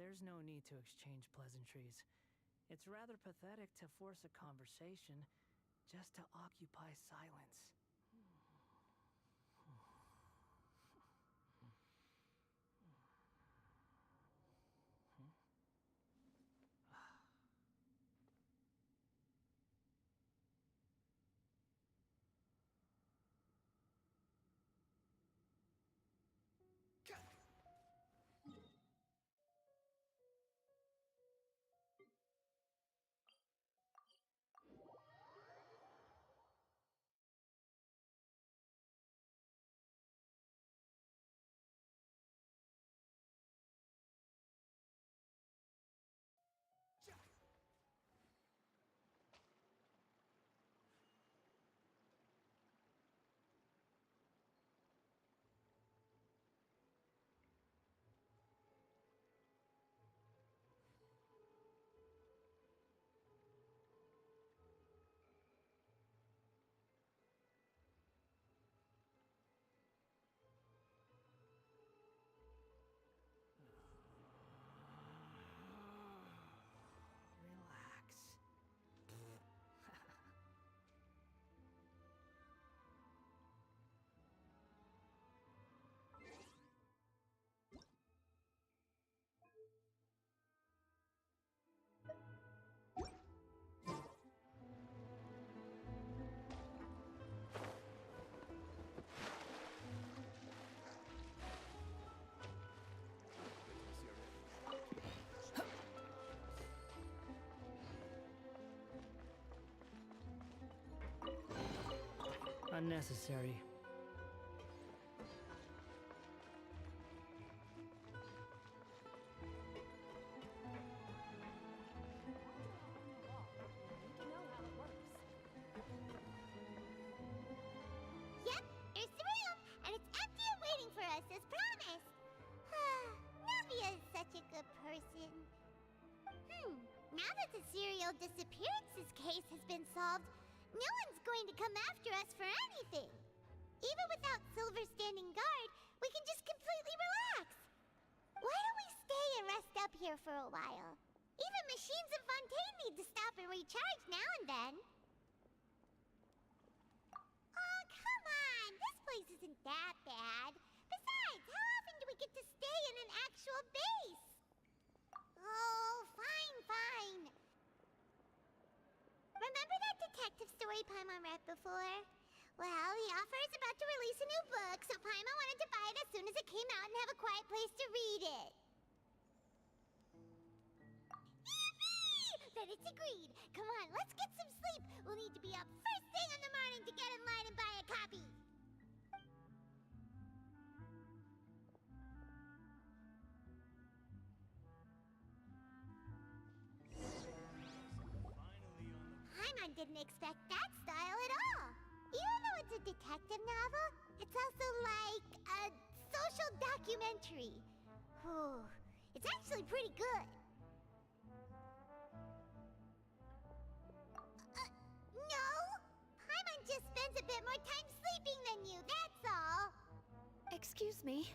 There's no need to exchange pleasantries. It's rather pathetic to force a conversation just to occupy silence. Relax. Unnecessary. Yep, here's the room, and it's empty and waiting for us as promised. Navia is such a good person. Now that the serial disappearances case has been solved, no one's going to come after us for anything. Even without Silver standing guard, we can just completely relax. Why don't we stay and rest up here for a while? Even machines in Fontaine need to stop and recharge now and then. Oh, come on! This place isn't that bad. Besides, how often do we get to stay in an actual base? Oh, fine. Remember that detective story Paimon read before? Well, the author is about to release a new book, so Paimon wanted to buy it as soon as it came out and have a quiet place to read it. Yippee! Then it's agreed. Come on, let's get some sleep. We'll need to be up first thing in the morning to get in line and buy a copy. Paimon didn't expect that style at all. Even though it's a detective novel, it's also like a social documentary. It's actually pretty good. No! Paimon just spends a bit more time sleeping than you, that's all. Excuse me,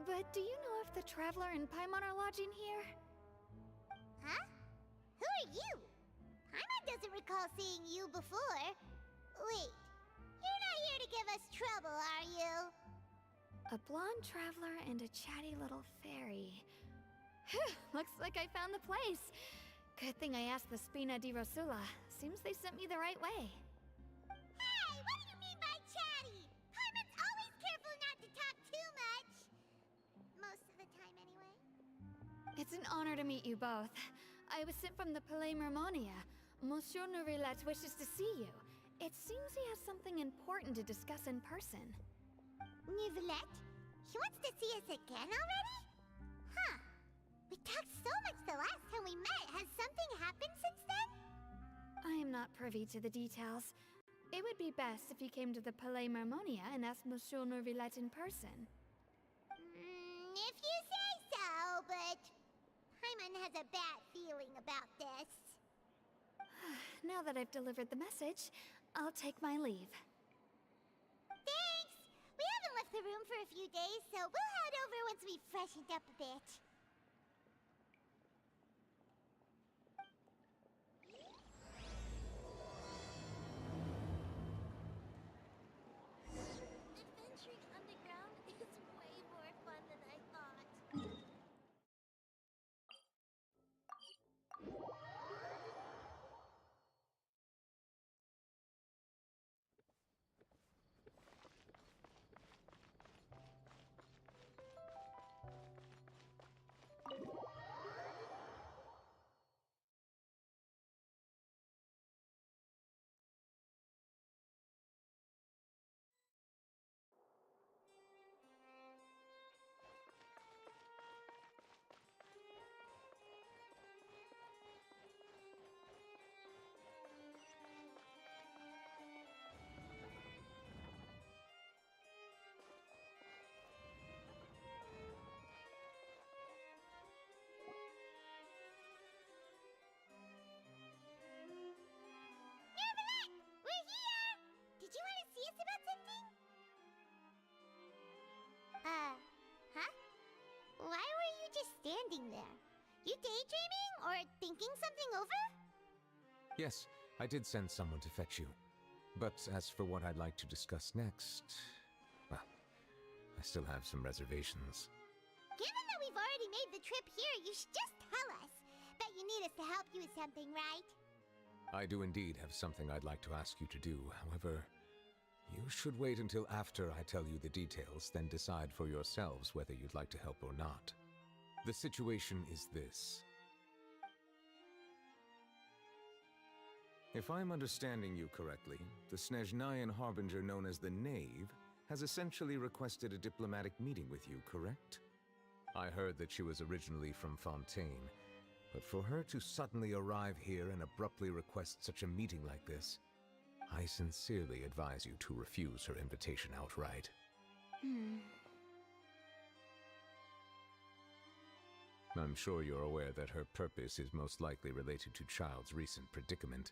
but do you know if the Traveler and Paimon are lodging here? Huh? Who are you? Paimon doesn't recall seeing you before. Wait, you're not here to give us trouble, are you? A blonde traveler and a chatty little fairy. Whew, looks like I found the place. Good thing I asked the Spina di Rosula. Seems they sent me the right way. Hey, what do you mean by chatty? Paimon's always careful not to talk too much. Most of the time, anyway. It's an honor to meet you both. I was sent from the Palais Mermonia. Monsieur Nourilette wishes to see you. It seems he has something important to discuss in person. Nourilette? He wants to see us again already? Huh. We talked so much the last time we met. Has something happened since then? I am not privy to the details. It would be best if you came to the Palais Mermonia and asked Monsieur Nourilette in person. If you say so, but Paimon has a bad feeling about this. Now that I've delivered the message, I'll take my leave. Thanks! We haven't left the room for a few days, so we'll head over once we've freshened up a bit. standing there. You daydreaming or thinking something over? Yes, I did send someone to fetch you. But as for what I'd like to discuss next, well, I still have some reservations. Given that we've already made the trip here, you should just tell us. Bet you need us to help you with something, right? I do indeed have something I'd like to ask you to do. However, you should wait until after I tell you the details, then decide for yourselves whether you'd like to help or not. The situation is this. If I'm understanding you correctly, the Snezhnayan Harbinger known as the Knave has essentially requested a diplomatic meeting with you, correct? I heard that she was originally from Fontaine, but for her to suddenly arrive here and abruptly request such a meeting like this, I sincerely advise you to refuse her invitation outright. I'm sure you're aware that her purpose is most likely related to Child's recent predicament.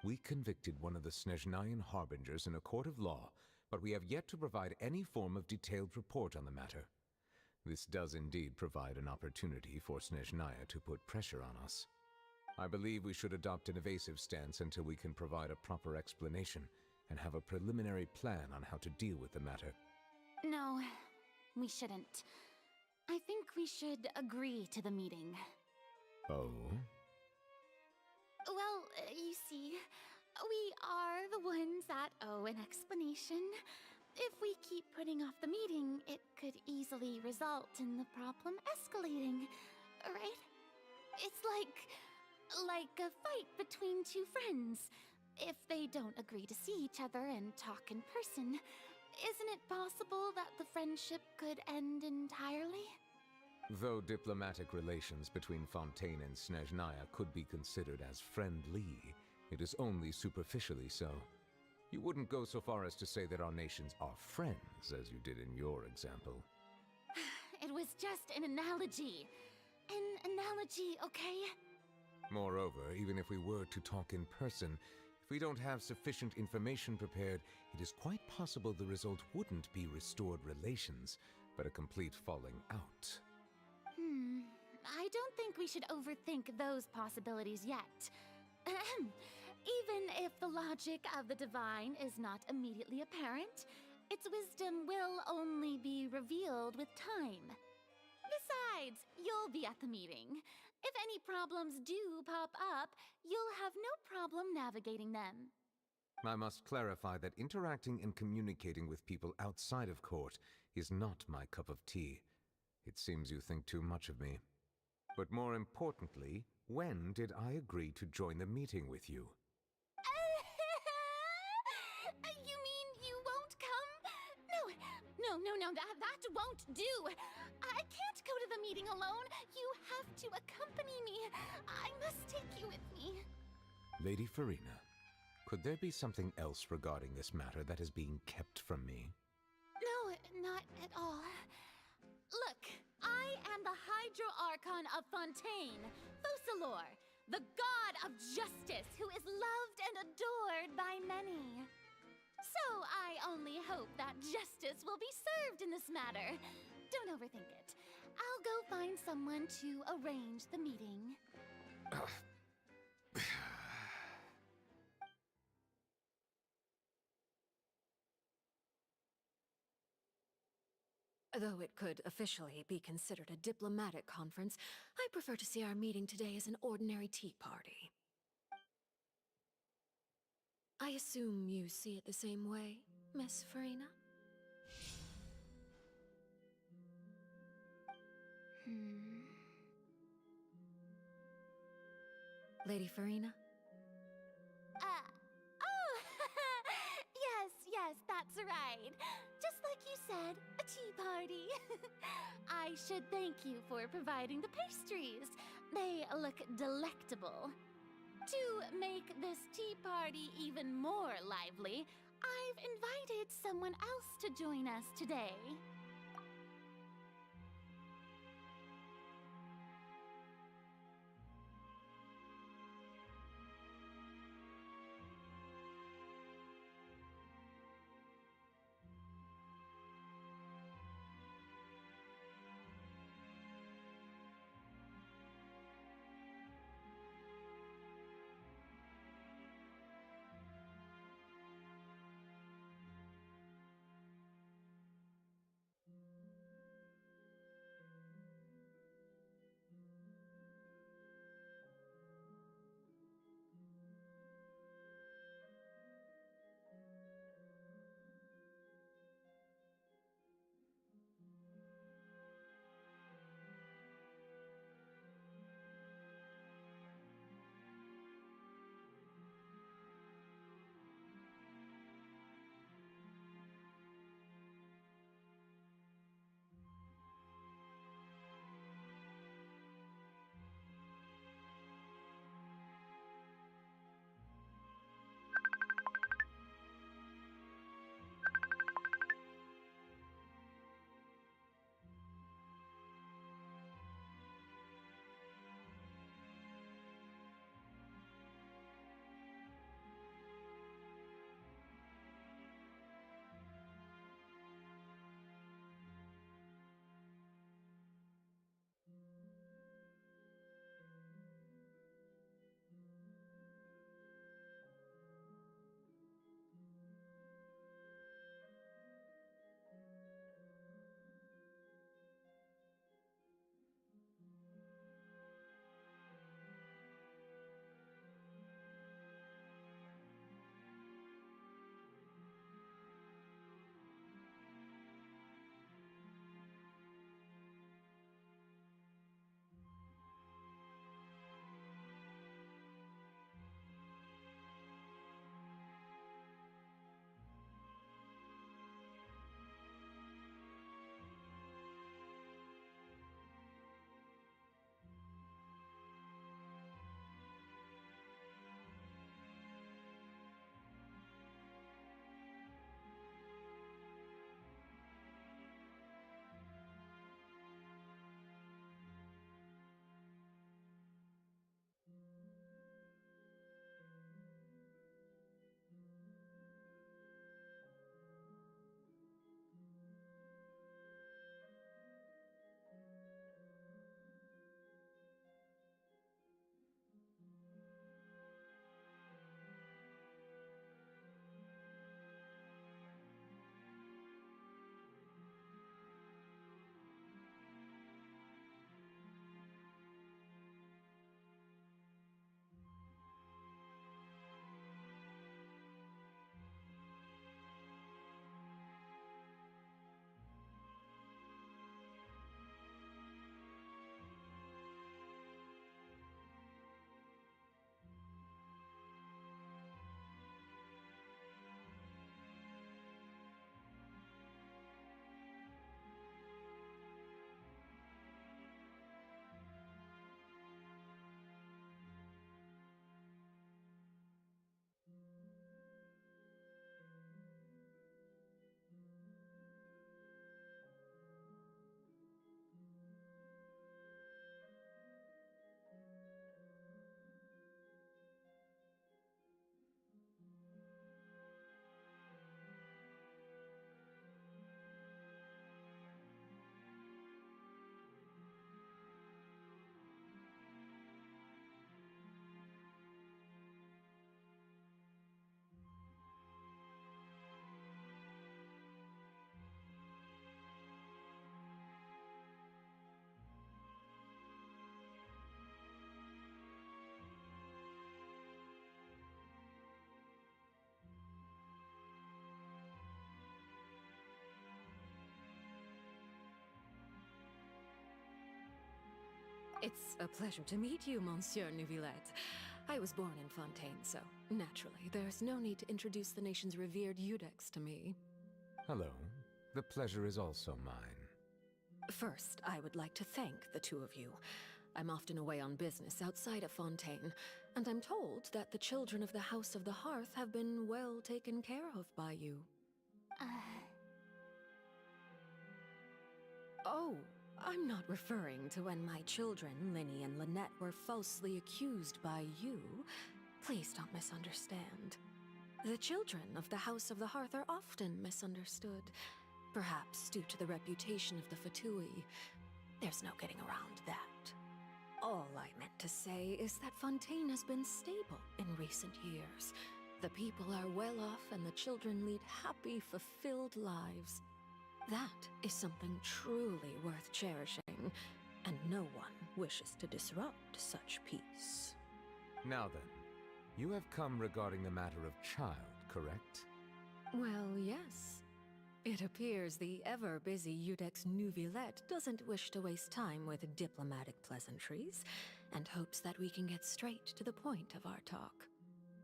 We convicted one of the Snezhnayan Harbingers in a court of law, but we have yet to provide any form of detailed report on the matter. This does indeed provide an opportunity for Snezhnaya to put pressure on us. I believe we should adopt an evasive stance until we can provide a proper explanation and have a preliminary plan on how to deal with the matter. No, we shouldn't. I think we should agree to the meeting. Oh? Well, you see, we are the ones that owe an explanation. If we keep putting off the meeting, it could easily result in the problem escalating, right? It's like a fight between two friends. If they don't agree to see each other and talk in person, isn't it possible that the friendship could end entirely? Though diplomatic relations between Fontaine and Snezhnaya could be considered as friendly, it is only superficially so. You wouldn't go so far as to say that our nations are friends, as you did in your example. It was just an analogy. An analogy, okay? Moreover, even if we were to talk in person, if we don't have sufficient information prepared, it is quite possible the result wouldn't be restored relations, but a complete falling out. I don't think we should overthink those possibilities yet. Even if the logic of the divine is not immediately apparent, its wisdom will only be revealed with time. Besides, you'll be at the meeting. If any problems do pop up, you'll have no problem navigating them. I must clarify that interacting and communicating with people outside of court is not my cup of tea. It seems you think too much of me. But more importantly, when did I agree to join the meeting with you? You mean you won't come? No, that won't do. I can't go to the meeting alone. You have to accompany me. I must take you with me. Lady Farina, could there be something else regarding this matter that is being kept from me? No, not at all. Look, I am the Archon of Fontaine, Focalor, the god of justice who is loved and adored by many. So I only hope that justice will be served in this matter. Don't overthink it. I'll go find someone to arrange the meeting. Though it could officially be considered a diplomatic conference, I prefer to see our meeting today as an ordinary tea party. I assume you see it the same way, Miss Farina? Lady Farina? Yes, that's right. Just like you said, a tea party. I should thank you for providing the pastries. They look delectable. To make this tea party even more lively, I've invited someone else to join us today. It's a pleasure to meet you, Monsieur Neuvillette. I was born in Fontaine, so naturally, there's no need to introduce the nation's revered Eudex to me. Hello. The pleasure is also mine. First, I would like to thank the two of you. I'm often away on business outside of Fontaine, and I'm told that the children of the House of the Hearth have been well taken care of by you. Oh, I'm not referring to when my children, Linny and Lynette, were falsely accused by you. Please don't misunderstand. The children of the House of the Hearth are often misunderstood, perhaps due to the reputation of the Fatui. There's no getting around that. All I meant to say is that Fontaine has been stable in recent years. The people are well off and the children lead happy, fulfilled lives. That is something truly worth cherishing, and no one wishes to disrupt such peace. Now then, you have come regarding the matter of child, correct? Well, yes. It appears the ever-busy Eudex Neuvillette doesn't wish to waste time with diplomatic pleasantries, and hopes that we can get straight to the point of our talk.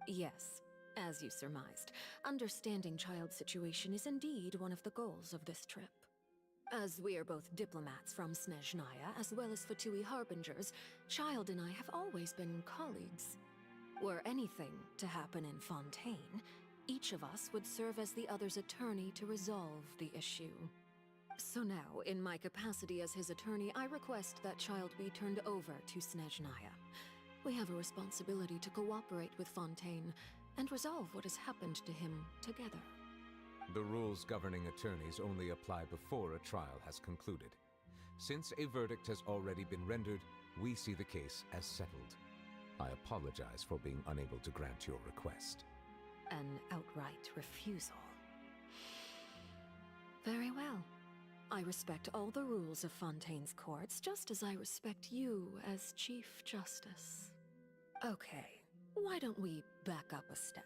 Yes, as you surmised, understanding Child's situation is indeed one of the goals of this trip. As we are both diplomats from Snezhnaya, as well as Fatui Harbingers, Child and I have always been colleagues. Were anything to happen in Fontaine, each of us would serve as the other's attorney to resolve the issue. So now, in my capacity as his attorney, I request that Child be turned over to Snezhnaya. We have a responsibility to cooperate with Fontaine and resolve what has happened to him together. The rules governing attorneys only apply before a trial has concluded. Since a verdict has already been rendered, we see the case as settled. I apologize for being unable to grant your request. An outright refusal. Very well. I respect all the rules of Fontaine's courts, just as I respect you as Chief Justice. Okay, why don't we back up a step?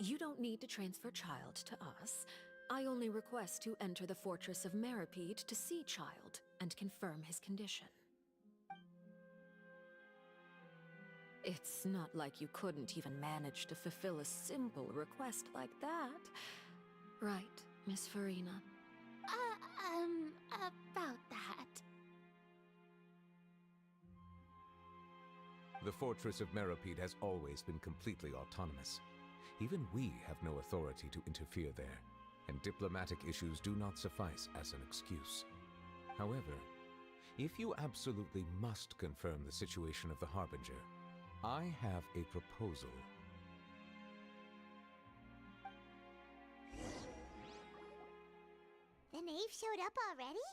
You don't need to transfer Child to us. I only request to enter the Fortress of Meripede to see Child and confirm his condition. It's not like you couldn't even manage to fulfill a simple request like that. Right, Miss Farina? About that. The Fortress of Meripede has always been completely autonomous. Even we have no authority to interfere there, and diplomatic issues do not suffice as an excuse. However, if you absolutely must confirm the situation of the Harbinger, I have a proposal. The knave showed up already?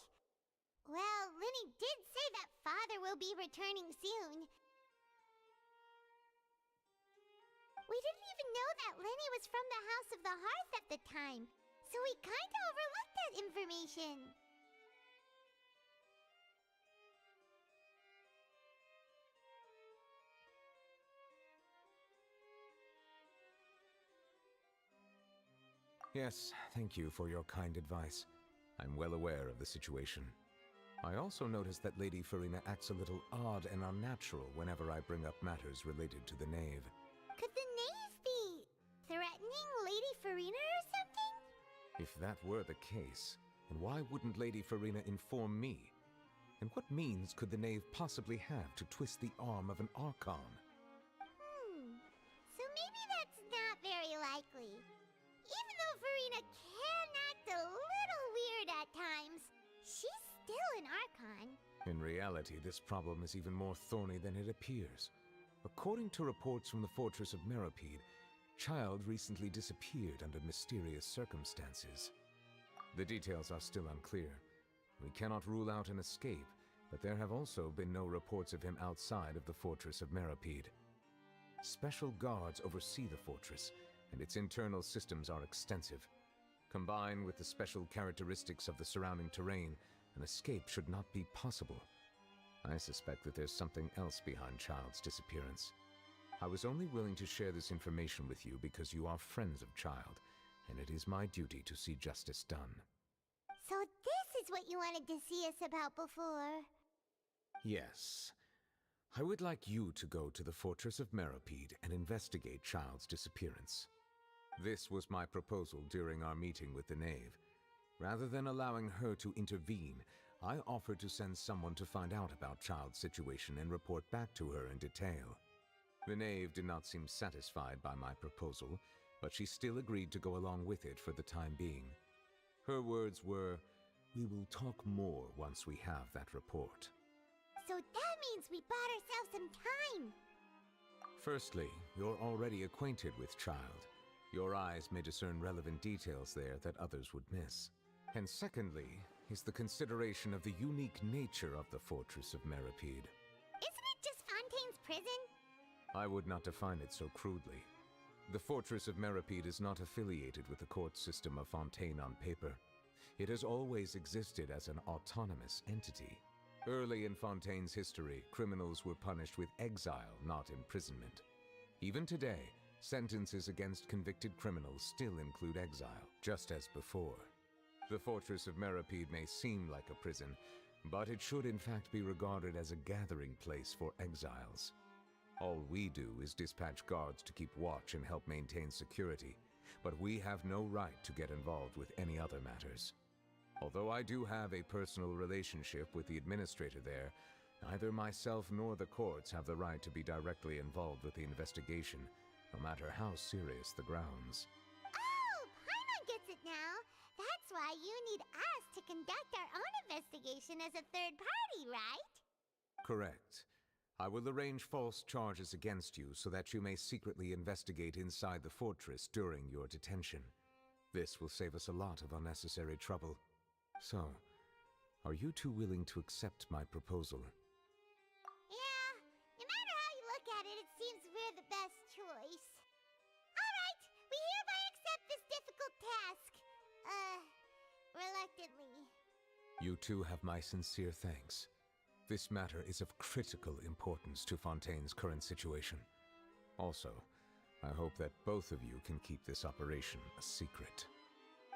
Well, Linny did say that Father will be returning soon. We didn't even know that Linny was from the House of the Hearth at the time, so we kinda overlooked that information. Yes, thank you for your kind advice. I'm well aware of the situation. I also noticed that Lady Farina acts a little odd and unnatural whenever I bring up matters related to the knave. Could the knave be threatening Lady Farina or something? If that were the case, then why wouldn't Lady Farina inform me? And what means could the knave possibly have to twist the arm of an Archon? So maybe that's not very likely. Even though Farina can act a little weird at times, she's still an Archon. In reality, this problem is even more thorny than it appears. According to reports from the Fortress of Meripede, Child recently disappeared under mysterious circumstances. The details are still unclear. We cannot rule out an escape, but there have also been no reports of him outside of the Fortress of Meripede. Special guards oversee the fortress, and its internal systems are extensive. Combined with the special characteristics of the surrounding terrain, an escape should not be possible. I suspect that there's something else behind Child's disappearance. I was only willing to share this information with you because you are friends of Child, and it is my duty to see justice done. So this is what you wanted to see us about before. Yes, I would like you to go to the Fortress of Meropide and investigate Child's disappearance. This was my proposal during our meeting with the Knave. Rather than allowing her to intervene, I offered to send someone to find out about Child's situation and report back to her in detail. The Knave did not seem satisfied by my proposal, but she still agreed to go along with it for the time being. Her words were, "We will talk more once we have that report." So that means we bought ourselves some time. Firstly, you're already acquainted with Child. Your eyes may discern relevant details there that others would miss. And secondly, is the consideration of the unique nature of the Fortress of Meropide. Isn't it just Fontaine's prison? I would not define it so crudely. The Fortress of Meropide is not affiliated with the court system of Fontaine on paper. It has always existed as an autonomous entity. Early in Fontaine's history, criminals were punished with exile, not imprisonment. Even today, sentences against convicted criminals still include exile, just as before. The Fortress of Meropide may seem like a prison, but it should in fact be regarded as a gathering place for exiles. All we do is dispatch guards to keep watch and help maintain security, but we have no right to get involved with any other matters. Although I do have a personal relationship with the administrator there, neither myself nor the courts have the right to be directly involved with the investigation, no matter how serious the grounds. Oh, Paimon gets it now. That's why you need us to conduct our own investigation as a third party, right? Correct. I will arrange false charges against you so that you may secretly investigate inside the fortress during your detention. This will save us a lot of unnecessary trouble. So, are you two willing to accept my proposal? Yeah, no matter how you look at it, it seems we're the best choice. Alright, we hereby accept this difficult task. Reluctantly. You two have my sincere thanks. This matter is of critical importance to Fontaine's current situation. Also, I hope that both of you can keep this operation a secret.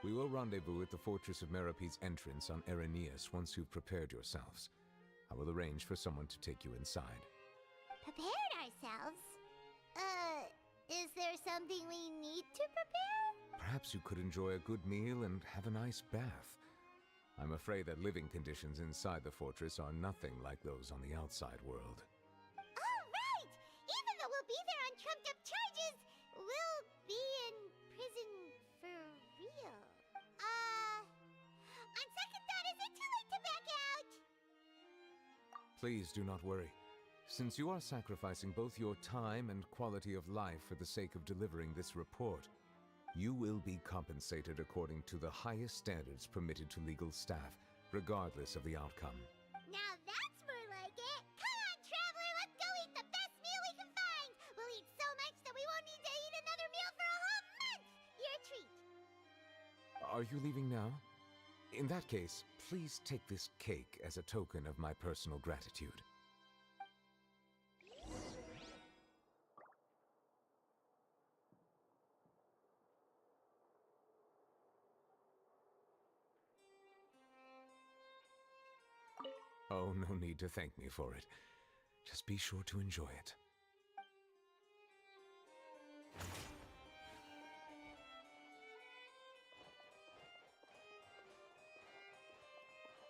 We will rendezvous at the Fortress of Meropide's entrance on Erinius once you've prepared yourselves. I will arrange for someone to take you inside. Prepared ourselves? Is there something we need to prepare? Perhaps you could enjoy a good meal and have a nice bath. I'm afraid that living conditions inside the fortress are nothing like those on the outside world. Oh, right! Even though we'll be there on trumped-up charges, we'll be in prison for real. On second thought, is it too late to back out? Please do not worry. Since you are sacrificing both your time and quality of life for the sake of delivering this report, you will be compensated according to the highest standards permitted to legal staff, regardless of the outcome. Now that's more like it! Come on, traveler, let's go eat the best meal we can find! We'll eat so much that we won't need to eat another meal for a whole month! Your treat! Are you leaving now? In that case, please take this cake as a token of my personal gratitude. Oh, no need to thank me for it. Just be sure to enjoy it. The food in the cafeteria is excellent.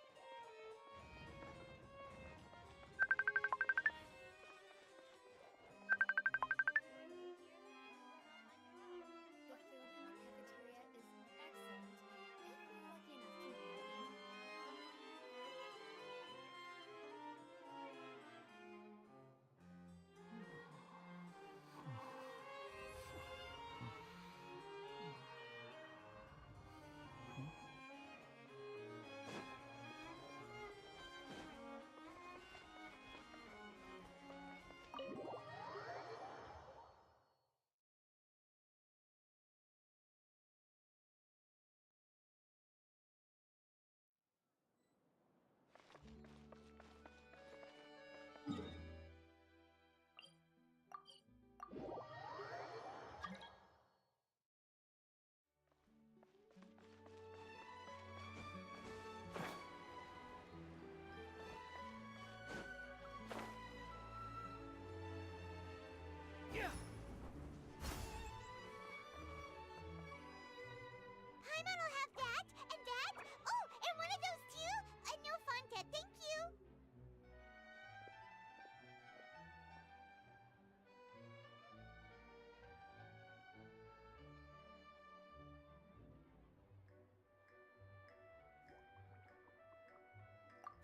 If we're lucky enough to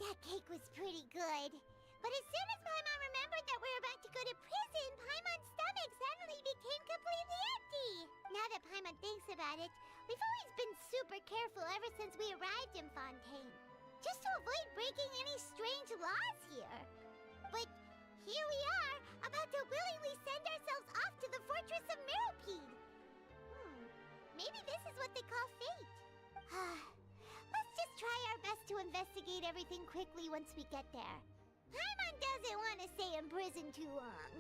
That cake was pretty good. But as soon as Paimon remembered that we're about to go to prison, Paimon's stomach suddenly became completely empty. Now that Paimon thinks about it, we've always been super careful ever since we arrived in Fontaine. Just to avoid breaking any strange laws here. But here we are, about to willingly send ourselves off to the Fortress of Meropide. Maybe this is what they call fate. Let's just try our best to investigate everything quickly once we get there. Paimon doesn't want to stay in prison too long.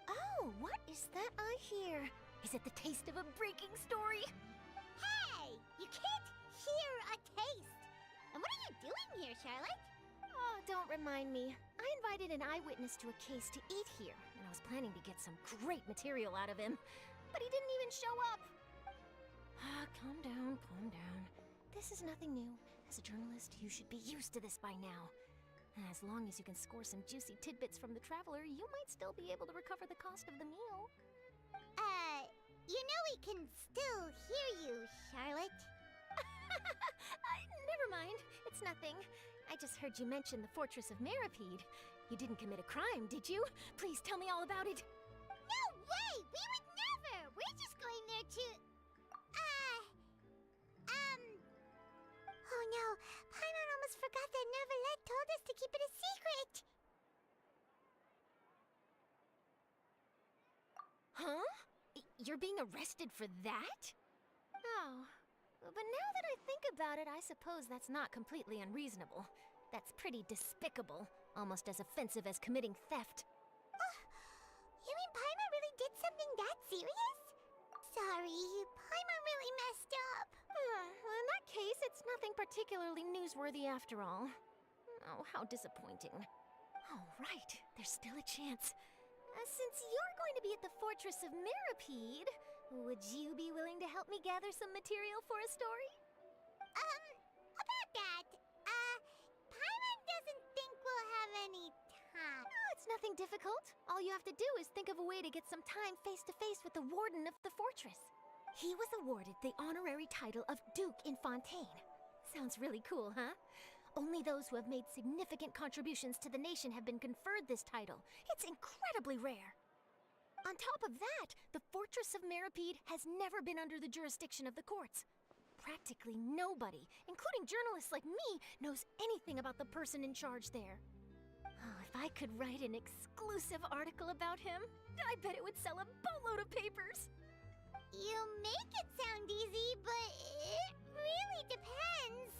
Oh, what is that I hear? Is it the taste of a breaking story? Hey! You can't hear a taste! And what are you doing here, Charlotte? Oh, don't remind me. I invited an eyewitness to a case to eat here, and I was planning to get some great material out of him. But he didn't even show up. Calm down, calm down. This is nothing new. As a journalist, you should be used to this by now. And as long as you can score some juicy tidbits from the traveler, you might still be able to recover the cost of the meal. You know we can still hear you, Charlotte. Never mind. It's nothing. I just heard you mention the Fortress of Meropide. You didn't commit a crime, did you? Please tell me all about it. No way! We would never! We're just going there to... Oh no, Paimon almost forgot that Neuvillette told us to keep it a secret! Huh? You're being arrested for that? Oh. But now that I think about it, I suppose that's not completely unreasonable. That's pretty despicable. Almost as offensive as committing theft. You mean Paimon really did something that serious? Sorry, Paimon really messed up. Well, in that case, it's nothing particularly newsworthy after all. Oh, how disappointing. Oh, right. There's still a chance. Since you're going to be at the Fortress of Meropide, would you be willing to help me gather some material for a story? About that, Paimon doesn't think we'll have any time. No, it's nothing difficult. All you have to do is think of a way to get some time face-to-face with the warden of the fortress. He was awarded the honorary title of Duke in Fontaine. Sounds really cool, huh? Only those who have made significant contributions to the nation have been conferred this title. It's incredibly rare. On top of that, the Fortress of Meropide has never been under the jurisdiction of the courts. Practically nobody, including journalists like me, knows anything about the person in charge there. Oh, if I could write an exclusive article about him, I bet it would sell a boatload of papers. You make it sound easy, but it really depends.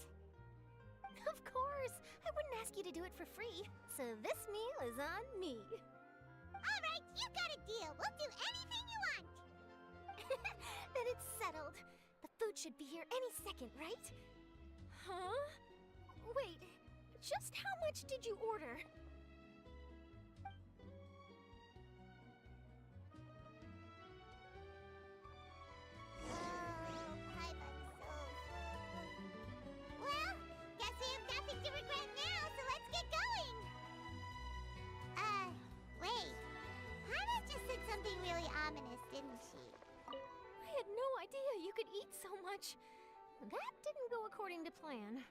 Of course, I wouldn't ask you to do it for free, so this meal is on me. All right, you got a deal. We'll do anything you want. Then it's settled. The food should be here any second, right? Huh? Wait, just how much did you order? Paimon's so full. Well, guess we have nothing to regret now, so let's get going. Wait. Paimon just said something really ominous, didn't she? I had no idea you could eat so much. That didn't go according to plan.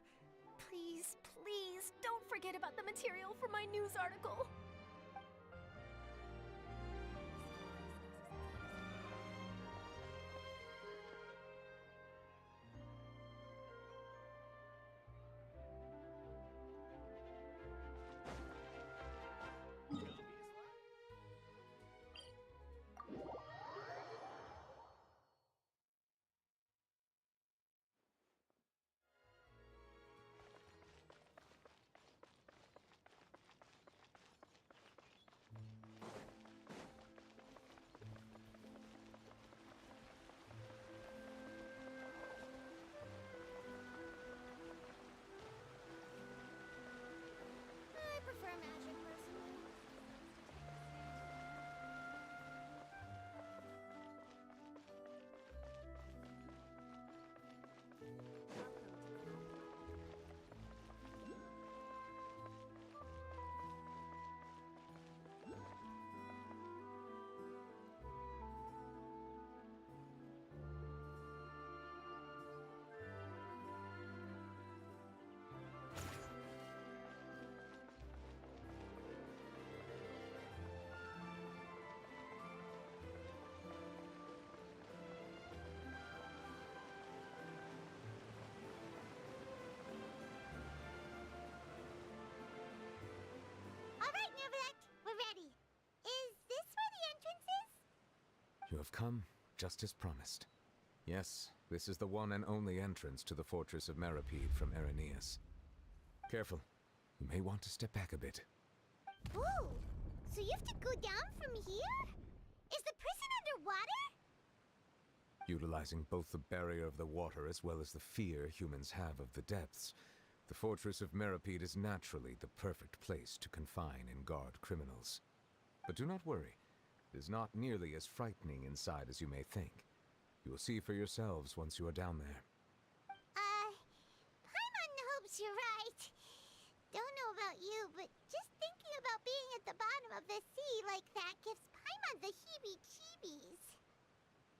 Please, please, don't forget about the material for my news article. have come, just as promised. Yes, this is the one and only entrance to the fortress of Meripede from Irenaeus. Careful. You may want to step back a bit. Whoa! So you have to go down from here? Is the prison underwater? Utilizing both the barrier of the water as well as the fear humans have of the depths, the fortress of Meripede is naturally the perfect place to confine and guard criminals. But do not worry. It is not nearly as frightening inside as you may think. You will see for yourselves once you are down there. Paimon hopes you're right. Don't know about you, but just thinking about being at the bottom of the sea like that gives Paimon the heebie-jeebies.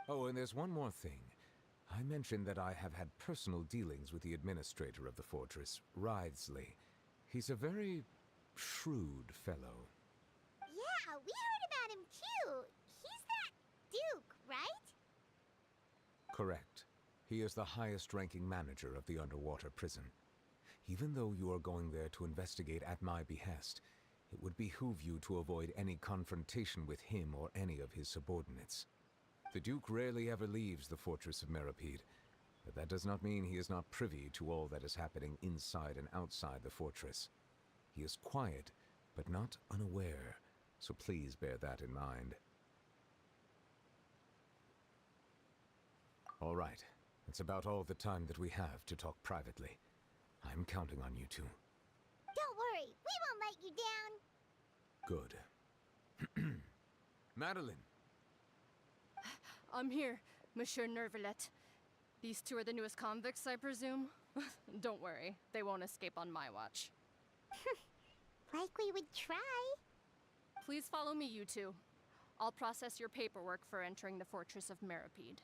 Oh, and there's one more thing. I mentioned that I have had personal dealings with the administrator of the fortress, Writhsley. He's a very shrewd fellow. Yeah, we heard about him too. He's that Duke, right? Correct. He is the highest-ranking manager of the underwater prison. Even though you are going there to investigate at my behest, it would behoove you to avoid any confrontation with him or any of his subordinates. The Duke rarely ever leaves the fortress of Meripede, but that does not mean he is not privy to all that is happening inside and outside the fortress. He is quiet, but not unaware, so please bear that in mind. All right, that's about all the time that we have to talk privately. I'm counting on you two. Don't worry, we won't let you down. Good. Madeline! I'm here, Monsieur Nervalet. These two are the newest convicts, I presume? Don't worry, they won't escape on my watch. Like we would try. Please follow me, you two. I'll process your paperwork for entering the Fortress of Meripede.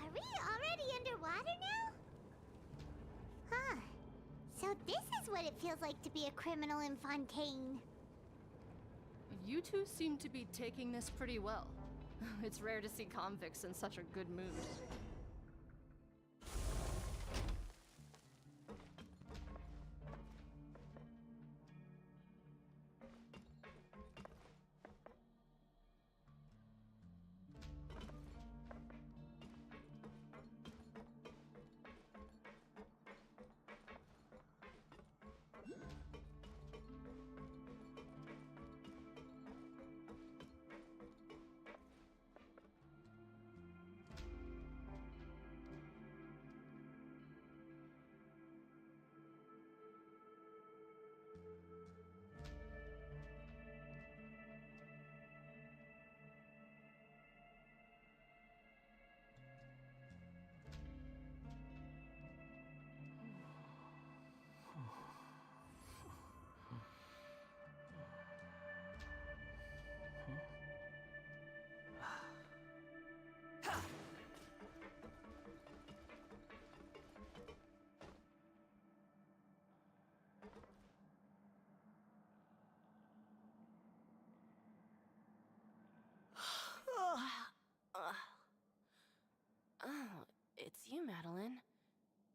Are we already underwater now? Huh. So this is what it feels like to be a criminal in Fontaine. You two seem to be taking this pretty well. It's rare to see convicts in such a good mood. Oh, it's you, Madeline.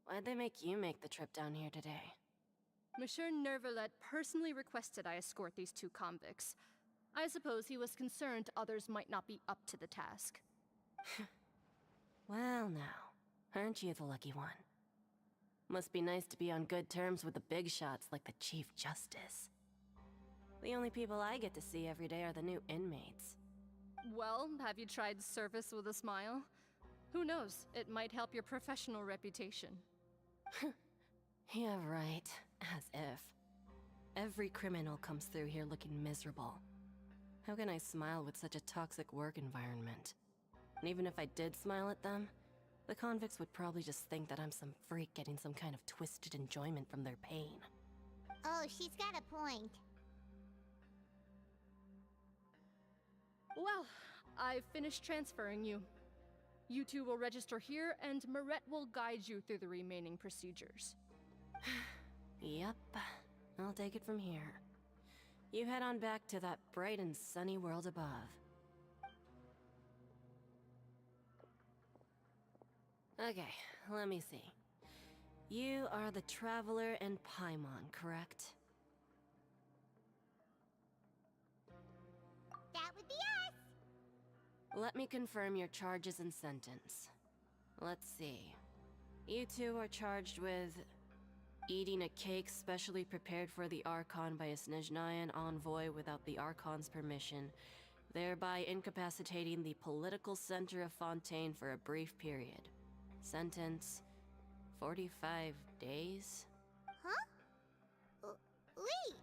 Why'd they make you make the trip down here today? Monsieur Nervalet personally requested I escort these two convicts. I suppose he was concerned others might not be up to the task. Well now, aren't you the lucky one? Must be nice to be on good terms with the big shots like the Chief Justice. The only people I get to see every day are the new inmates. Well, have you tried service with a smile? Who knows, it might help your professional reputation. Yeah, right. As if. Every criminal comes through here looking miserable. How can I smile with such a toxic work environment? And even if I did smile at them, the convicts would probably just think that I'm some freak getting some kind of twisted enjoyment from their pain. Oh, she's got a point. Well, I've finished transferring you. You two will register here, and Marette will guide you through the remaining procedures. Yep, I'll take it from here. You head on back to that bright and sunny world above. Okay, let me see. You are the Traveler and Paimon, correct? That would be us! Let me confirm your charges and sentence. Let's see. You two are charged with eating a cake specially prepared for the Archon by a Snezhnayan envoy without the Archon's permission, thereby incapacitating the political center of Fontaine for a brief period. Sentence: 45 days? Huh? Wait,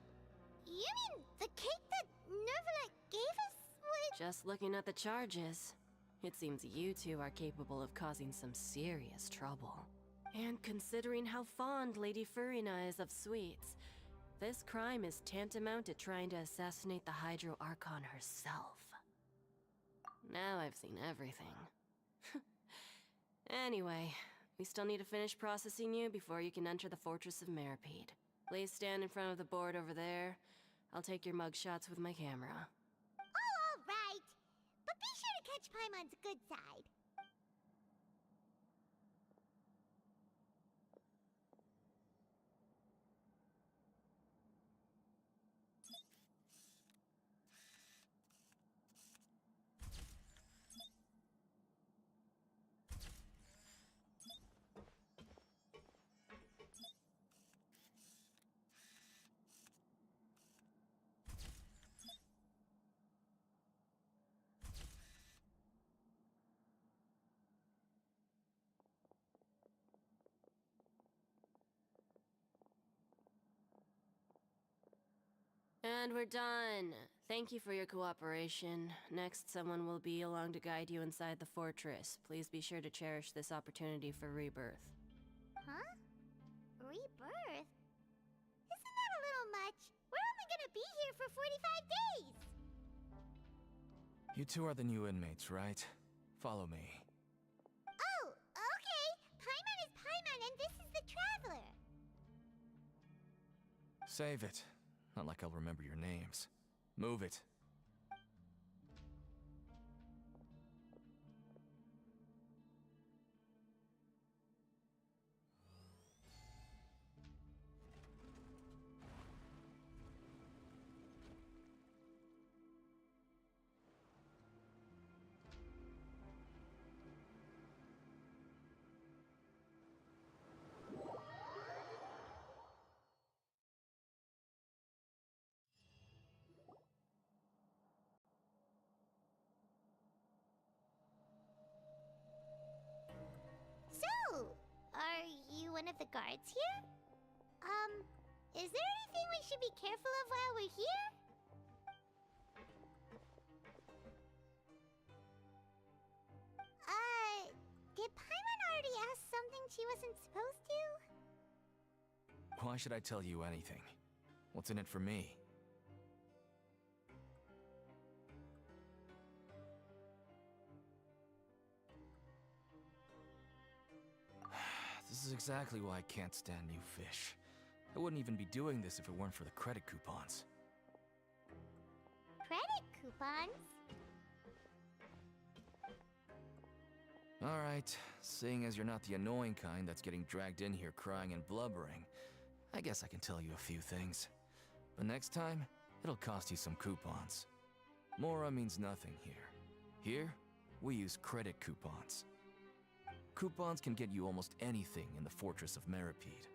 you mean the cake that Nervalet gave us would— Just looking at the charges, it seems you two are capable of causing some serious trouble. And considering how fond Lady Furina is of sweets, this crime is tantamount to trying to assassinate the Hydro Archon herself. Now I've seen everything. Anyway, we still need to finish processing you before you can enter the Fortress of Meripede. Please stand in front of the board over there. I'll take your mugshots with my camera. Oh, all right. But be sure to catch Paimon's good side. And we're done. Thank you for your cooperation. Next, someone will be along to guide you inside the fortress. Please be sure to cherish this opportunity for rebirth. Huh? Rebirth? Isn't that a little much? We're only gonna be here for 45 days! You two are the new inmates, right? Follow me. Oh, okay. Paimon is Paimon and this is the Traveler. Save it. Not like I'll remember your names. Move it. So, are you one of the guards here? Is there anything we should be careful of while we're here? Did Paimon already ask something she wasn't supposed to? Why should I tell you anything? What's in it for me? This is exactly why I can't stand new fish. I wouldn't even be doing this if it weren't for the credit coupons. Credit coupons? Alright, seeing as you're not the annoying kind that's getting dragged in here crying and blubbering, I guess I can tell you a few things. But next time, it'll cost you some coupons. Mora means nothing here. Here, we use credit coupons. Coupons can get you almost anything in the Fortress of Meripede.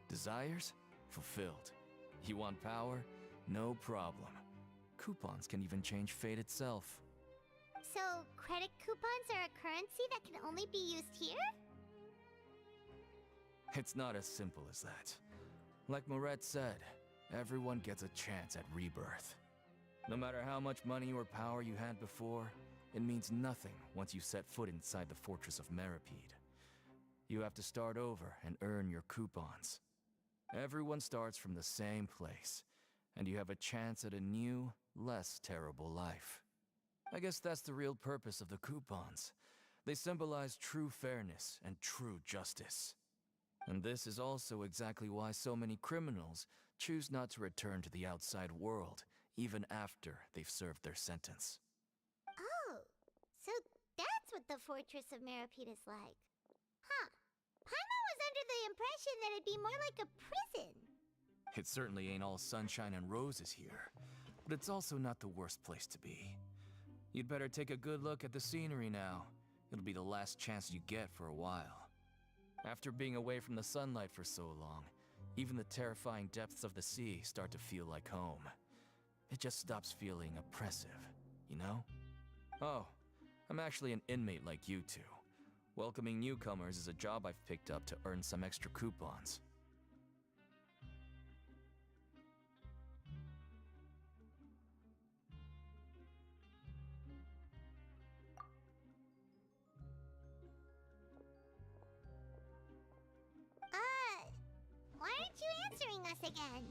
Desires? Fulfilled. You want power? No problem. Coupons can even change fate itself. So, credit coupons are a currency that can only be used here? It's not as simple as that. Like Moret said, everyone gets a chance at rebirth. No matter how much money or power you had before, it means nothing once you set foot inside the Fortress of Meripede. You have to start over and earn your coupons. Everyone starts from the same place, and you have a chance at a new, less terrible life. I guess that's the real purpose of the coupons. They symbolize true fairness and true justice. And this is also exactly why so many criminals choose not to return to the outside world, even after they've served their sentence. Oh, so that's what the Fortress of Meripede is like. Huh. Paimon was under the impression that it'd be more like a prison. It certainly ain't all sunshine and roses here, but it's also not the worst place to be. You'd better take a good look at the scenery now. It'll be the last chance you get for a while. After being away from the sunlight for so long, even the terrifying depths of the sea start to feel like home. It just stops feeling oppressive, you know? Oh, I'm actually an inmate like you two. Welcoming newcomers is a job I've picked up to earn some extra coupons. Why aren't you answering us again?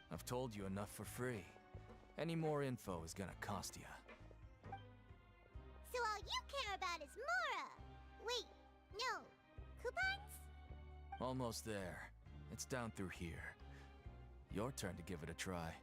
I've told you enough for free. Any more info is gonna cost you. So all you care about is Mora! Wait, no. Coupons? Almost there. It's down through here. Your turn to give it a try.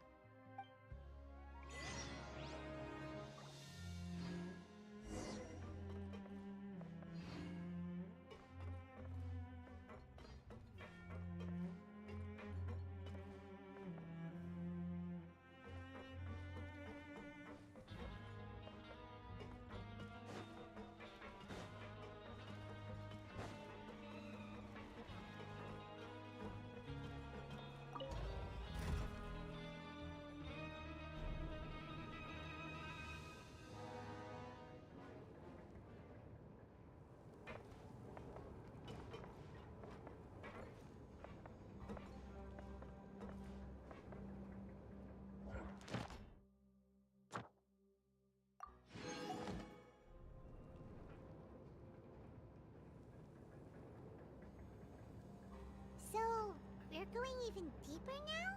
So, we're going even deeper now?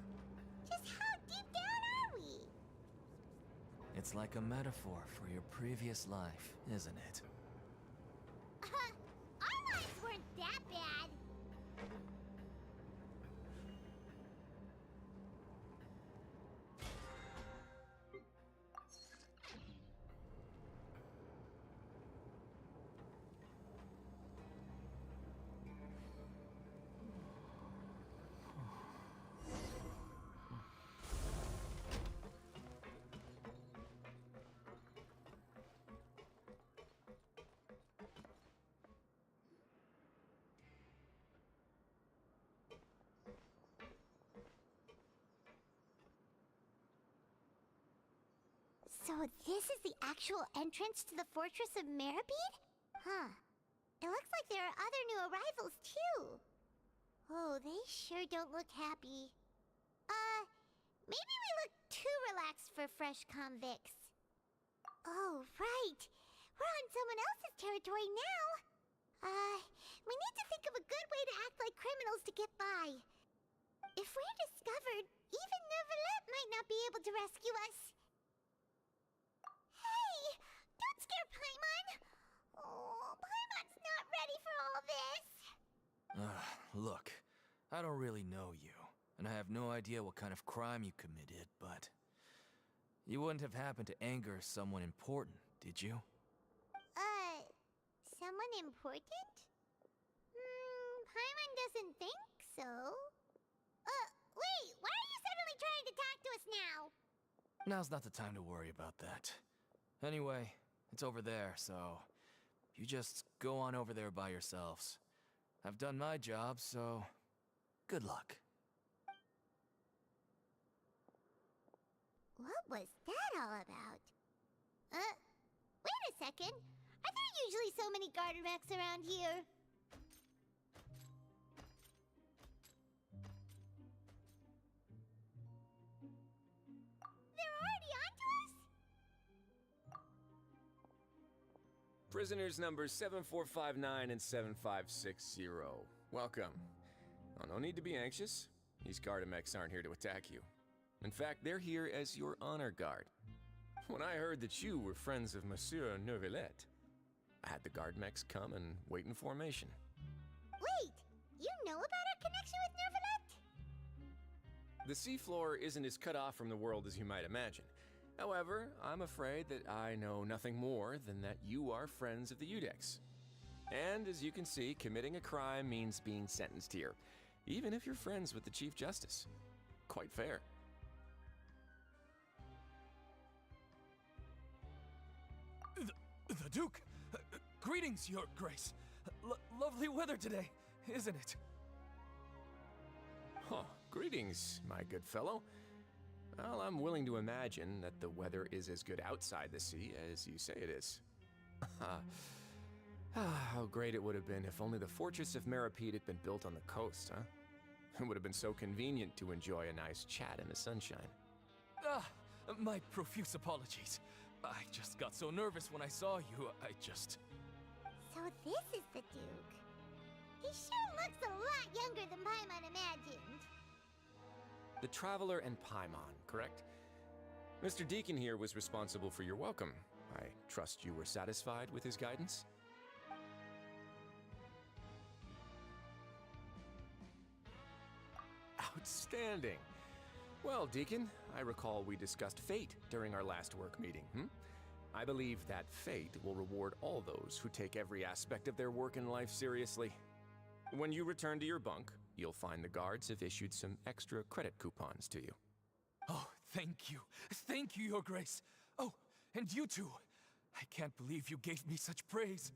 Just how deep down are we? It's like a metaphor for your previous life, isn't it? Our lives weren't that bad. So this is the actual entrance to the Fortress of Meripede? Huh. It looks like there are other new arrivals, too. Oh, they sure don't look happy. Maybe we look too relaxed for fresh convicts. Oh, right. We're on someone else's territory now. We need to think of a good way to act like criminals to get by. If we're discovered, even Neuvillette might not be able to rescue us. Hey! Don't scare Paimon! Oh, Paimon's not ready for all this! Look, I don't really know you, and I have no idea what kind of crime you committed, but... You wouldn't have happened to anger someone important, did you? Someone important? Paimon doesn't think so. trying to talk to us now? Now's not the time to worry about that. Anyway, it's over there, so you just go on over there by yourselves. I've done my job, so good luck. What was that all about? Wait a second. Are there usually so many garter mechs around here? They're already onto us? Prisoners numbers 7459 and 7560. Welcome. Oh, no need to be anxious. These Gardamex aren't here to attack you. In fact, they're here as your honor guard. When I heard that you were friends of Monsieur Neuvillette, I had the Gardamex come and wait in formation. Wait, you know about our connection with Neuvillette? The seafloor isn't as cut off from the world as you might imagine. However, I'm afraid that I know nothing more than that you are friends of the Udex. And as you can see, committing a crime means being sentenced here, even if you're friends with the Chief Justice. Quite fair. The Duke! Greetings, Your Grace. Lovely weather today, isn't it? Huh, greetings, my good fellow. Well, I'm willing to imagine that the weather is as good outside the sea as you say it is. How great it would have been if only the Fortress of Meripede had been built on the coast, huh? It would have been so convenient to enjoy a nice chat in the sunshine. My profuse apologies. I just got so nervous when I saw you, So this is the Duke. He sure looks a lot younger than Paimon imagined. The Traveler and Paimon, correct? Mr. Deacon here was responsible for your welcome. I trust you were satisfied with his guidance? Outstanding. Well, Deacon, I recall we discussed fate during our last work meeting, I believe that fate will reward all those who take every aspect of their work in life seriously. When you return to your bunk, you'll find the guards have issued some extra credit coupons to you. Oh, thank you. Thank you, Your Grace. Oh, and you too. I can't believe you gave me such praise.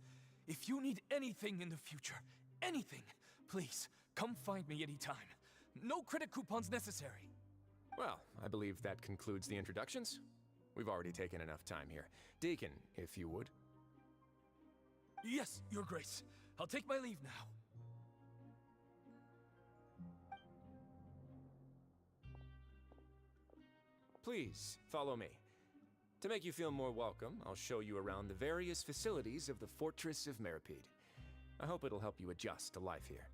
If you need anything in the future, anything, please, come find me anytime. No credit coupons necessary. Well, I believe that concludes the introductions. We've already taken enough time here. Deacon, if you would. Yes, Your Grace. I'll take my leave now. Please, follow me. To make you feel more welcome, I'll show you around the various facilities of the Fortress of Meripede. I hope it'll help you adjust to life here.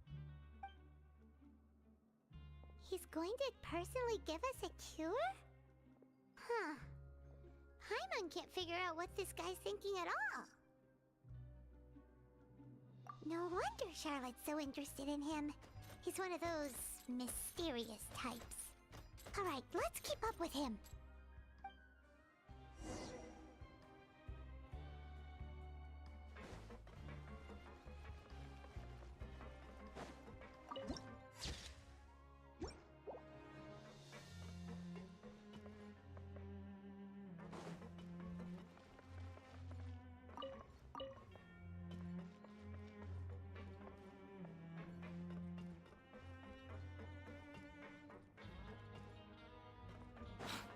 He's going to personally give us a cure? Huh. Paimon can't figure out what this guy's thinking at all. No wonder Charlotte's so interested in him. He's one of those mysterious types. Alright, let's keep up with him.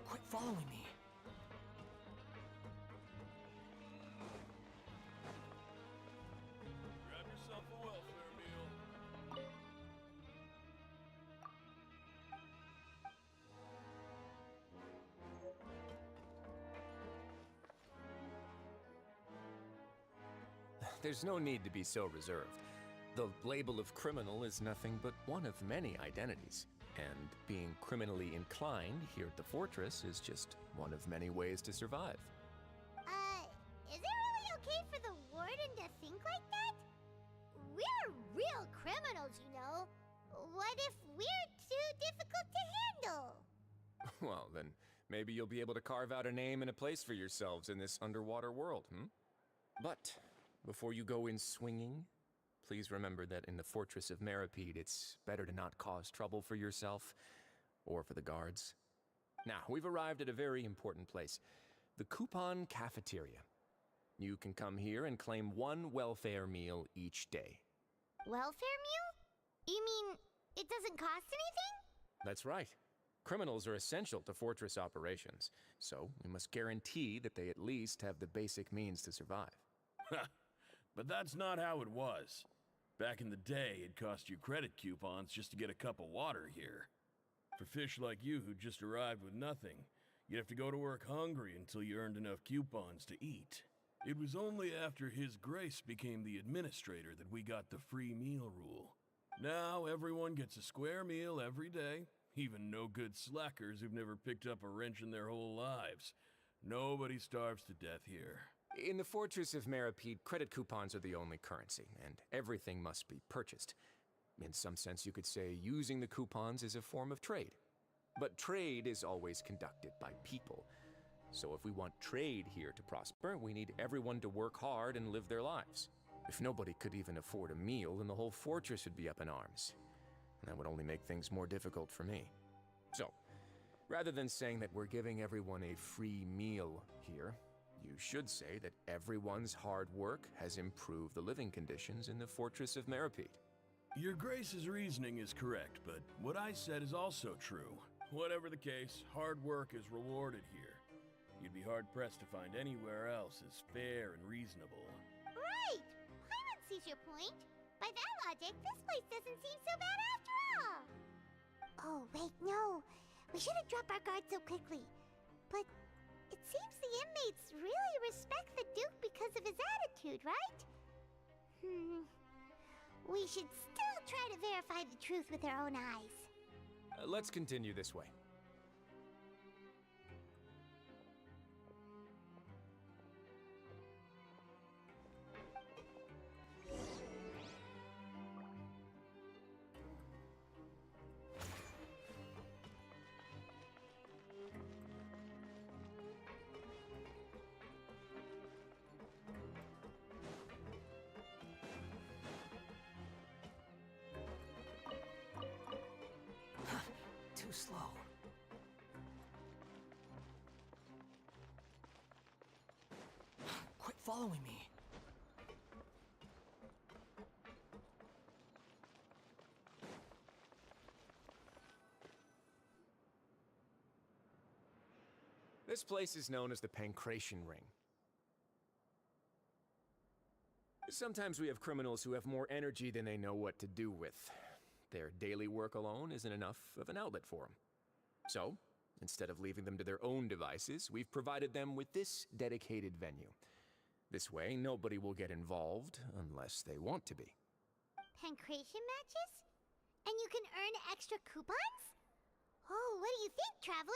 Quit following me. Grab yourself a welfare meal. There's no need to be so reserved. The label of criminal is nothing but one of many identities. And being criminally inclined here at the fortress is just one of many ways to survive. Is it really okay for the warden to think like that? We're real criminals, you know. What if we're too difficult to handle? Well, then maybe you'll be able to carve out a name and a place for yourselves in this underwater world, But before you go in swinging, please remember that in the Fortress of Meripede, it's better to not cause trouble for yourself or for the guards. Now, we've arrived at a very important place. The Coupon Cafeteria. You can come here and claim one welfare meal each day. Welfare meal? You mean it doesn't cost anything? That's right. Criminals are essential to Fortress operations, so we must guarantee that they at least have the basic means to survive. But that's not how it was. Back in the day, it cost you credit coupons just to get a cup of water here. For fish like you who just arrived with nothing, you'd have to go to work hungry until you earned enough coupons to eat. It was only after His Grace became the administrator that we got the free meal rule. Now everyone gets a square meal every day, even no-good slackers who've never picked up a wrench in their whole lives. Nobody starves to death here. In the Fortress of Meripede, credit coupons are the only currency, and everything must be purchased. In some sense, you could say using the coupons is a form of trade. But trade is always conducted by people. So if we want trade here to prosper, we need everyone to work hard and live their lives. If nobody could even afford a meal, then the whole fortress would be up in arms. And that would only make things more difficult for me. So, rather than saying that we're giving everyone a free meal here, you should say that everyone's hard work has improved the living conditions in the Fortress of Meripede. Your Grace's reasoning is correct, but what I said is also true. Whatever the case, hard work is rewarded here. You'd be hard-pressed to find anywhere else as fair and reasonable. Right! Paimon sees your point. By that logic, this place doesn't seem so bad after all. Oh, wait, no. We shouldn't drop our guard so quickly. But it seems the inmates really respect the Duke because of his attitude, right? We should still try to verify the truth with our own eyes. Let's continue this way. Too slow. Quit following me. This place is known as the Pancration Ring. Sometimes we have criminals who have more energy than they know what to do with. Their daily work alone isn't enough of an outlet for them. So, instead of leaving them to their own devices, we've provided them with this dedicated venue. This way, nobody will get involved unless they want to be. Pancration matches? And you can earn extra coupons? Oh, what do you think, Traveler?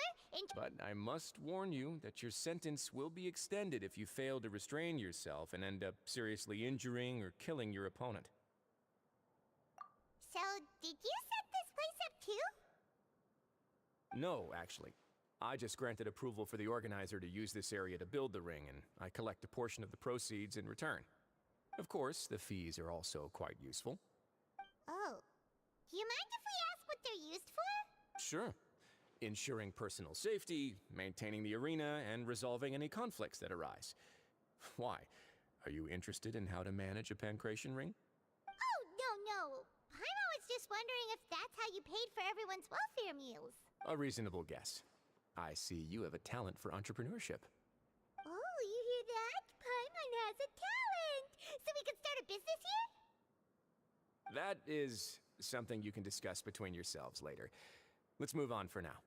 But I must warn you that your sentence will be extended if you fail to restrain yourself and end up seriously injuring or killing your opponent. So, did you set this place up too? No, actually. I just granted approval for the organizer to use this area to build the ring, and I collect a portion of the proceeds in return. Of course, the fees are also quite useful. Oh. Do you mind if we ask what they're used for? Sure. Ensuring personal safety, maintaining the arena, and resolving any conflicts that arise. Why? Are you interested in how to manage a pancration ring? Oh, no. Paimon was just wondering if that's how you paid for everyone's welfare meals. A reasonable guess. I see you have a talent for entrepreneurship. Oh, you hear that? Paimon has a talent! So we can start a business here? That is something you can discuss between yourselves later. Let's move on for now.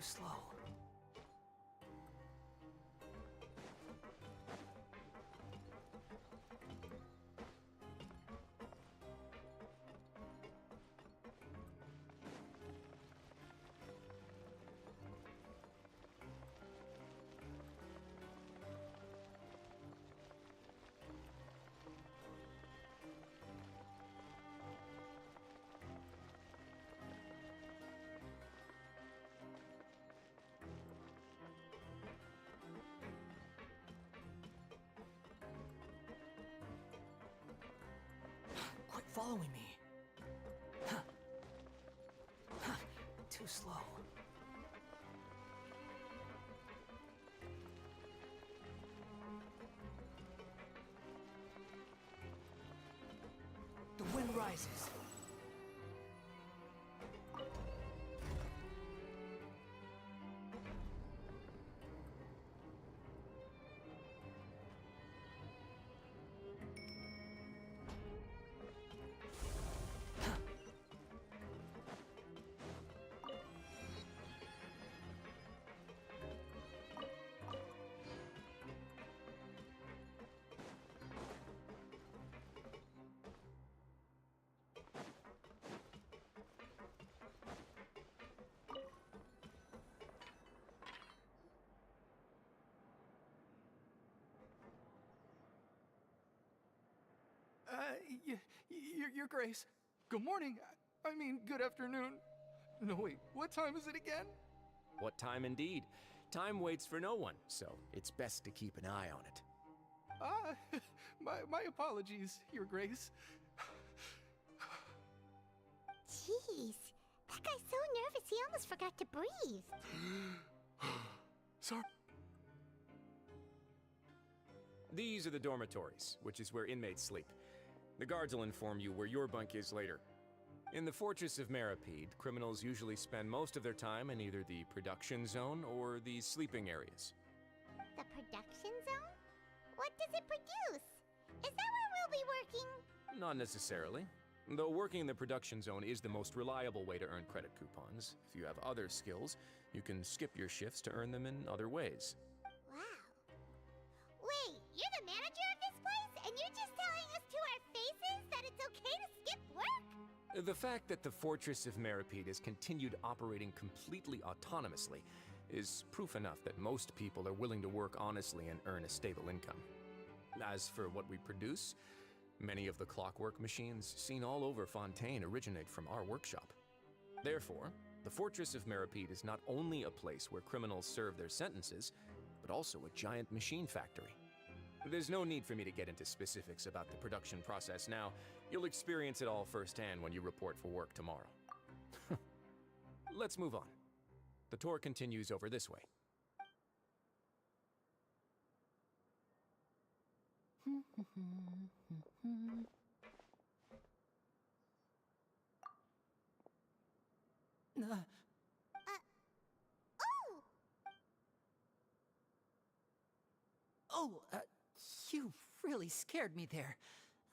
slow. Quit following me. Too slow. The wind rises. Your Grace. Good morning. I mean, good afternoon. No, wait, what time is it again? What time indeed? Time waits for no one, so it's best to keep an eye on it. My apologies, Your Grace. Jeez, that guy's so nervous he almost forgot to breathe. Sorry. These are the dormitories, which is where inmates sleep. The guards will inform you where your bunk is later. In the Fortress of Meripede, criminals usually spend most of their time in either the production zone or the sleeping areas. The production zone? What does it produce? Is that where we'll be working? Not necessarily. Though working in the production zone is the most reliable way to earn credit coupons. If you have other skills, you can skip your shifts to earn them in other ways. Wow. Wait, you're the manager of this place, and you're just telling us to our faces that it's okay to skip work? The fact that the Fortress of Meripede has continued operating completely autonomously is proof enough that most people are willing to work honestly and earn a stable income. As for what we produce, many of the clockwork machines seen all over Fontaine originate from our workshop. Therefore, the Fortress of Meripede is not only a place where criminals serve their sentences, but also a giant machine factory. There's no need for me to get into specifics about the production process now. You'll experience it all firsthand when you report for work tomorrow. Let's move on. The tour continues over this way. You really scared me there.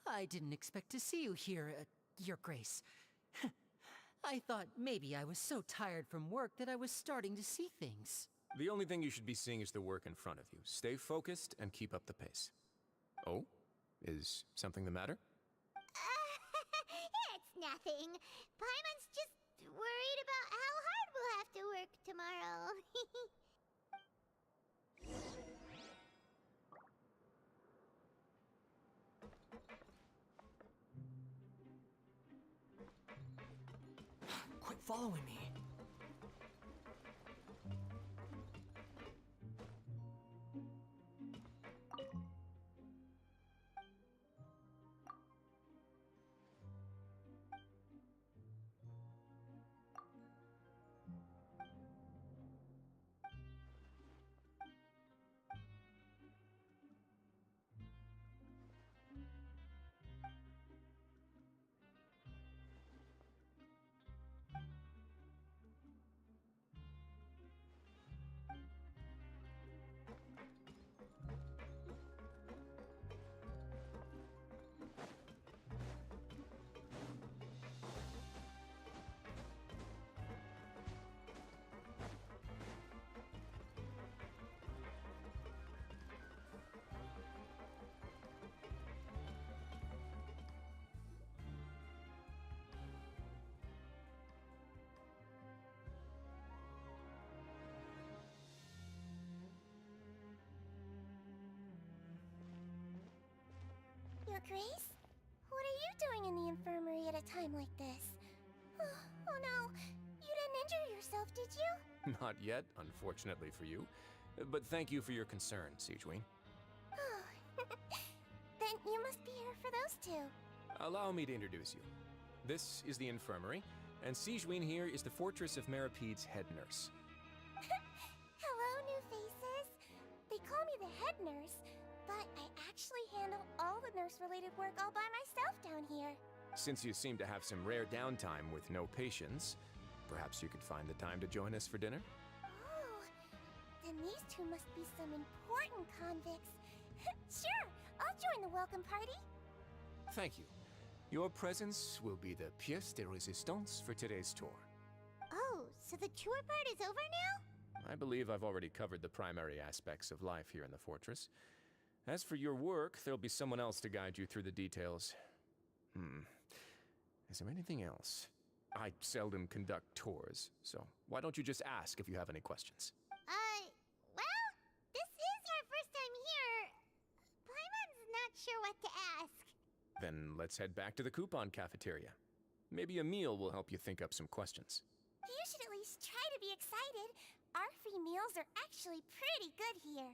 I didn't expect to see you here, Your Grace. I thought maybe I was so tired from work that I was starting to see things. The only thing you should be seeing is the work in front of you. Stay focused and keep up the pace. Oh? Is something the matter? It's nothing. Paimon's just worried about how hard we'll have to work tomorrow. Quit following me. Your Grace? What are you doing in the infirmary at a time like this? Oh no, you didn't injure yourself, did you? Not yet, unfortunately for you. But thank you for your concern, Sigeween. Then you must be here for those two. Allow me to introduce you. This is the infirmary, and Sigeween here is the Fortress of Merapede's head nurse. Hello, new faces. They call me the head nurse, but I actually handle all the nurse-related work all by myself down here. Since you seem to have some rare downtime with no patients, perhaps you could find the time to join us for dinner? Oh, then these two must be some important convicts. Sure, I'll join the welcome party. Thank you. Your presence will be the pièce de résistance for today's tour. Oh, so the tour part is over now? I believe I've already covered the primary aspects of life here in the fortress. As for your work, there'll be someone else to guide you through the details. Is there anything else? I seldom conduct tours, so why don't you just ask if you have any questions? Well, this is our first time here. Paimon's not sure what to ask. Then let's head back to the coupon cafeteria. Maybe a meal will help you think up some questions. You should at least try to be excited. Our free meals are actually pretty good here.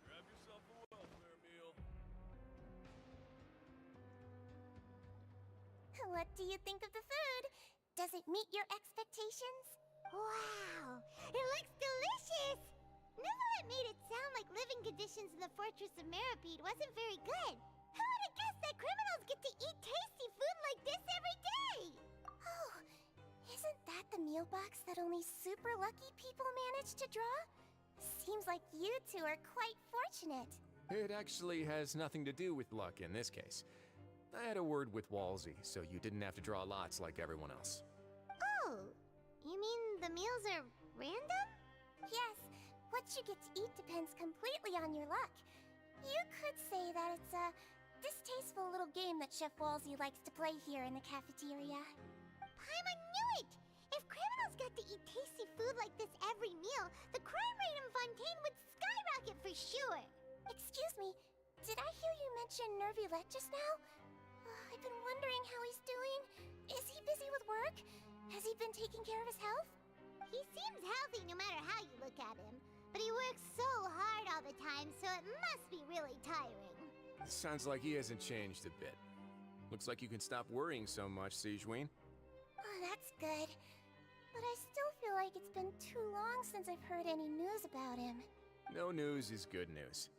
Grab yourself a welfare meal. What do you think of the food? Does it meet your expectations? Wow, it looks delicious! Neverlet made it sound like living conditions in the Fortress of Meripede wasn't very good. Who would have guessed that criminals get to eat tasty food like this every day? Oh, isn't that the meal box that only super lucky people manage to draw? Seems like you two are quite fortunate. It actually has nothing to do with luck in this case. I had a word with Walsey, so you didn't have to draw lots like everyone else. Oh, you mean the meals are random? Yes, what you get to eat depends completely on your luck. You could say that it's a distasteful little game that Chef Walsey likes to play here in the cafeteria. Paimon knew it! If criminals got to eat tasty food like this every meal, the crime rate in Fontaine would skyrocket for sure! Excuse me, did I hear you mention Nervulette just now? I've been wondering how he's doing. Is he busy with work? Has he been taking care of his health? He seems healthy no matter how you look at him. But he works so hard all the time, so it must be really tiring. Sounds like he hasn't changed a bit. Looks like you can stop worrying so much, Sigeween. Oh, that's good. But I still feel like it's been too long since I've heard any news about him. No news is good news.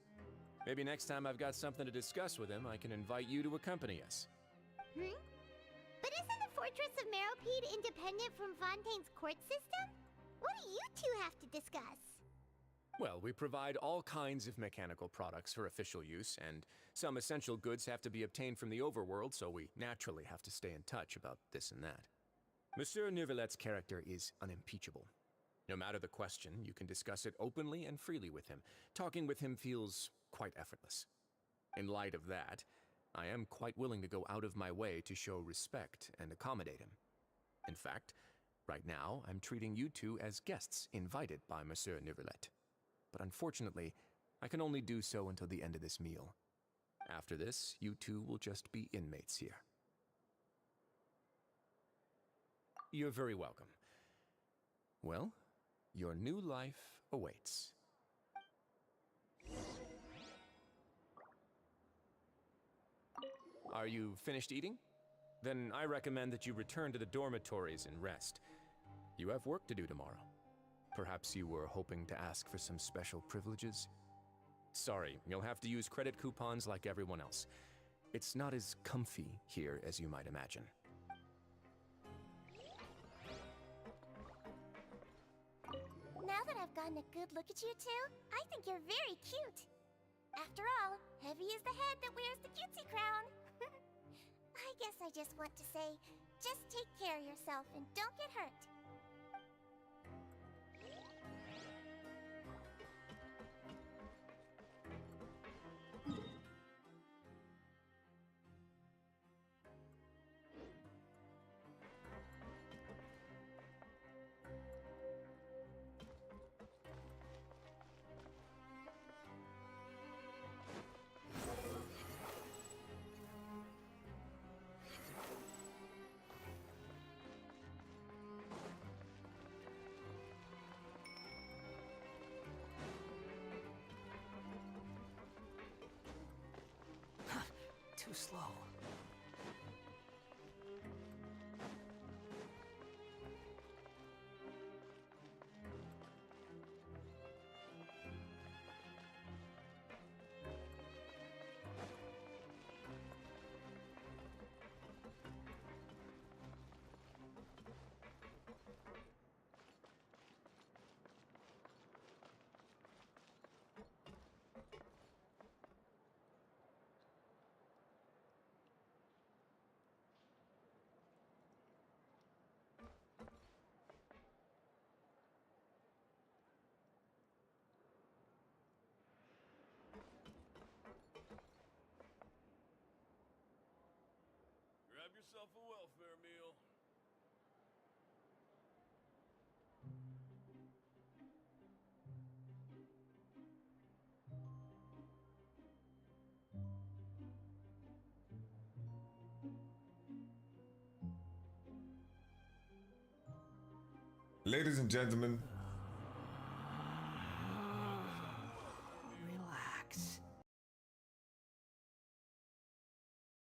Maybe next time I've got something to discuss with him, I can invite you to accompany us. But isn't the Fortress of Meripede independent from Fontaine's court system? What do you two have to discuss? Well, we provide all kinds of mechanical products for official use, and some essential goods have to be obtained from the overworld, so we naturally have to stay in touch about this and that. Monsieur Nervulet's character is unimpeachable. No matter the question, you can discuss it openly and freely with him. Talking with him feels quite effortless. In light of that, I am quite willing to go out of my way to show respect and accommodate him. In fact, right now, I'm treating you two as guests invited by Monsieur Nervulet. But unfortunately, I can only do so until the end of this meal. After this, you two will just be inmates here. You're very welcome. Well, your new life awaits. Are you finished eating? Then I recommend that you return to the dormitories and rest. You have work to do tomorrow. Perhaps you were hoping to ask for some special privileges? Sorry, you'll have to use credit coupons like everyone else. It's not as comfy here as you might imagine. Now that I've gotten a good look at you two, I think you're very cute. After all, heavy is the head that wears the cutesy crown. I guess I just want to say, just take care of yourself and don't get hurt. Too slow. Grab yourself a welfare meal. Ladies and gentlemen,